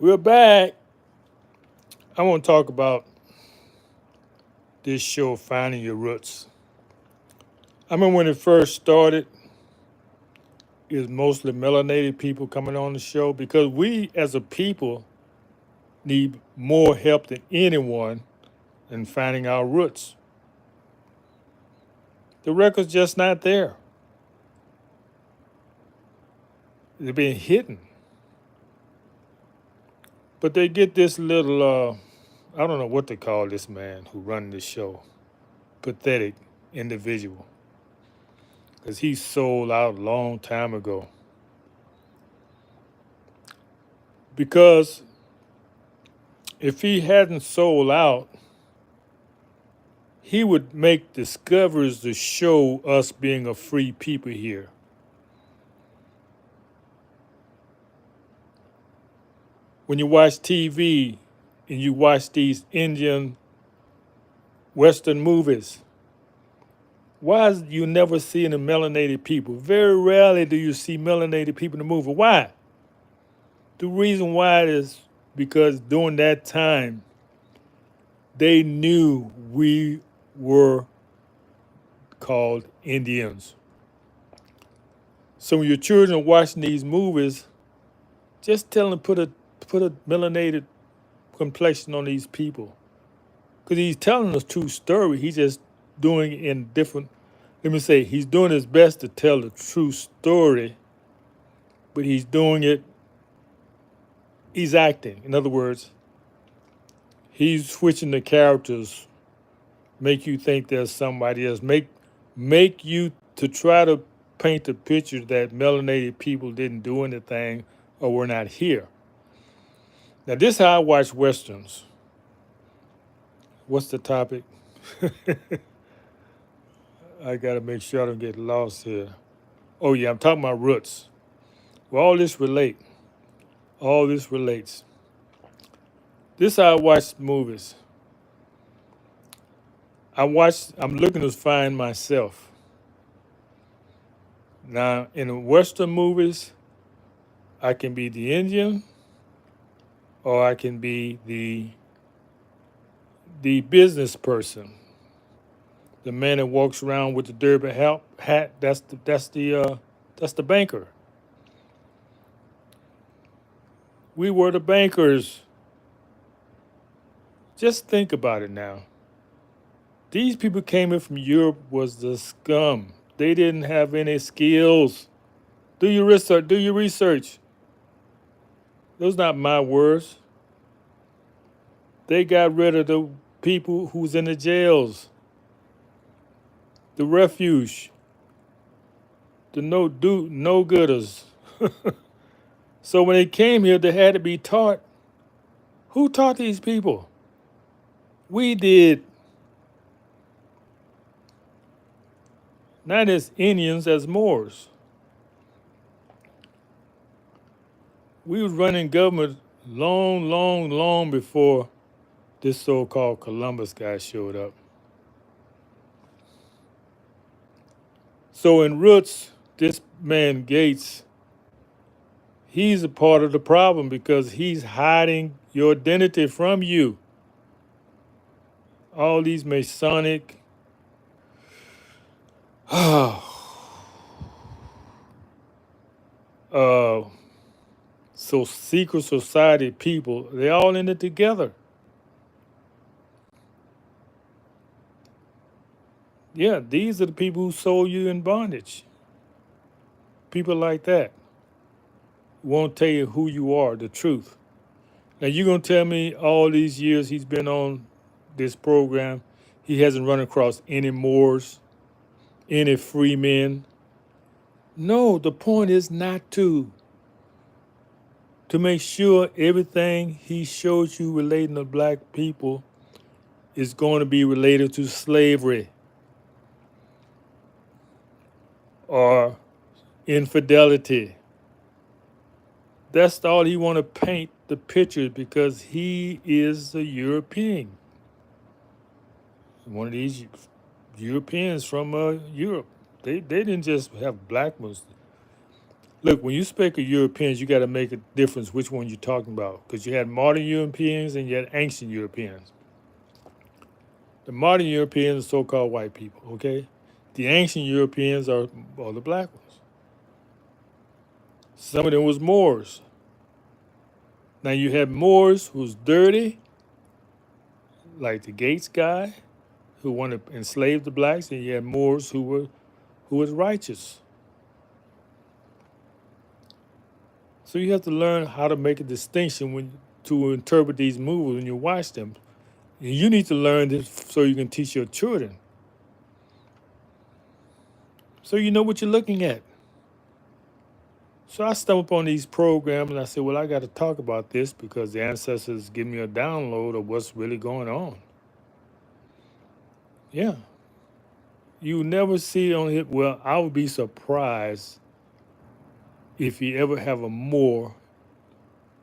We're back. I want to talk about this show, Finding Your Roots. I remember when it first started, it was mostly melanated people coming on the show because we as a people need more help than anyone in finding our roots. The record's just not there. They're being hidden. But they get this little, I don't know what they call this man who run this show, pathetic individual. Because he sold out a long time ago. Because if he hadn't sold out, he would make discoveries to show us being a free people here. When you watch TV and you watch these Indian Western movies, why is you never seeing the melanated people? Very rarely do you see melanated people in the movie. Why? The reason why is because during that time, they knew we were called Indians. So when your children are watching these movies, just tell them to put a melanated complexion on these people. Because he's telling a true story. He's just doing it in different, let me say, he's doing his best to tell the true story, but he's doing it, he's acting. In other words, he's switching the characters, make you think there's somebody else, make you to try to paint the picture that melanated people didn't do anything or were not here. Now, this is how I watch Westerns. What's the topic? I got to make sure I don't get lost here. Oh, yeah, I'm talking about roots. Well, all this relates. All this relates. This is how I watch movies. I'm looking to find myself. Now, in the Western movies, I can be the Indian or I can be the business person. The man that walks around with the derby hat, that's the banker. We were the bankers. Just think about it now. These people came in from Europe was the scum. They didn't have any skills. Do your research. Do your research. Those not my words. They got rid of the people who's in the jails, the refuge, the no gooders. So when they came here, they had to be taught. Who taught these people? We did. Not as Indians, as Moors. We was running government long before this so-called Columbus guy showed up. So in Roots, this man Gates, he's a part of the problem because he's hiding your identity from you. All these Masonic, so secret society people, they all in it together. Yeah, these are the people who sold you in bondage. People like that won't tell you who you are, the truth. Now you're gonna tell me all these years he's been on this program, he hasn't run across any Moors, any free men. No, the point is not to make sure everything he shows you relating to black people is going to be related to slavery or infidelity. That's all he want to paint the picture because he is a European. One of these Europeans from Europe. They didn't just have black ones. Look, when you speak of Europeans, you got to make a difference which one you're talking about, because you had modern Europeans and you had ancient Europeans. The modern Europeans are so-called white people, okay? The ancient Europeans are the black ones. Some of them was Moors. Now you had Moors who's dirty, like the Gates guy, who wanted to enslave the blacks, and you had Moors who was righteous. So you have to learn how to make a distinction to interpret these movies when you watch them. And you need to learn this so you can teach your children, so you know what you're looking at. So I stumbled upon these programs and I said, well, I got to talk about this because the ancestors give me a download of what's really going on. Yeah. You never see it on it. Well, I would be surprised if you ever have a Moor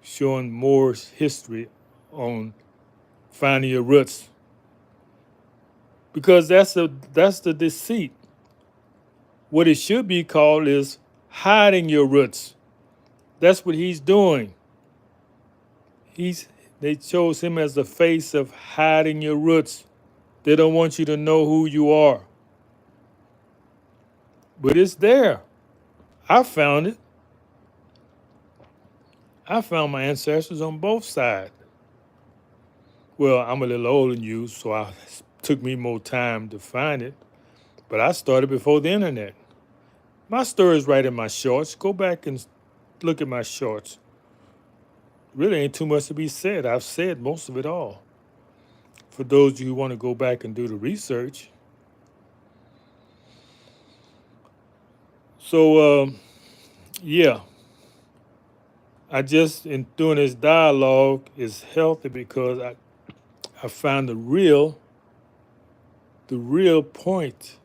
showing Moor's history on finding your roots. Because that's the deceit. What it should be called is hiding your roots. That's what he's doing. They chose him as the face of hiding your roots. They don't want you to know who you are. But it's there. I found it. I found my ancestors on both sides. Well, I'm a little older than you, so it took me more time to find it. But I started before the internet. My story is right in my shorts. Go back and look at my shorts. Really ain't too much to be said. I've said most of it all. For those of you who want to go back and do the research. So, yeah, I just, in doing this dialogue, is healthy because I found the real point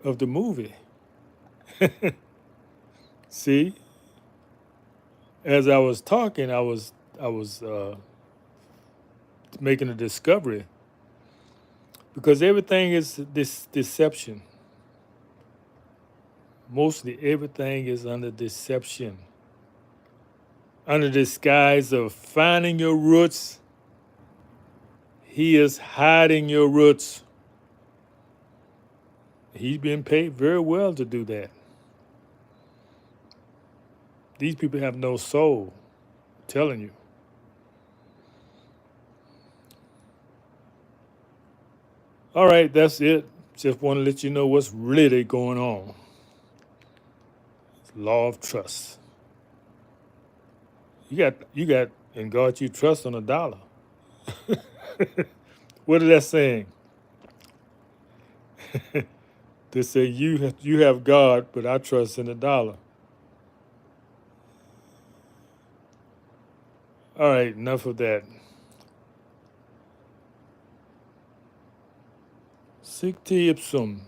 of the movie. See, as I was talking, I was making a discovery because everything is this deception. Mostly everything is under deception, under disguise of finding your roots. He is hiding your roots. He's been paid very well to do that. These people have no soul, I'm telling you. All right, that's it. Just want to let you know what's really going on. Law of trust. You got in God you trust on a dollar. What is that saying? They say you have God, but I trust in a dollar. All right, enough of that. Scis Te Ipsum.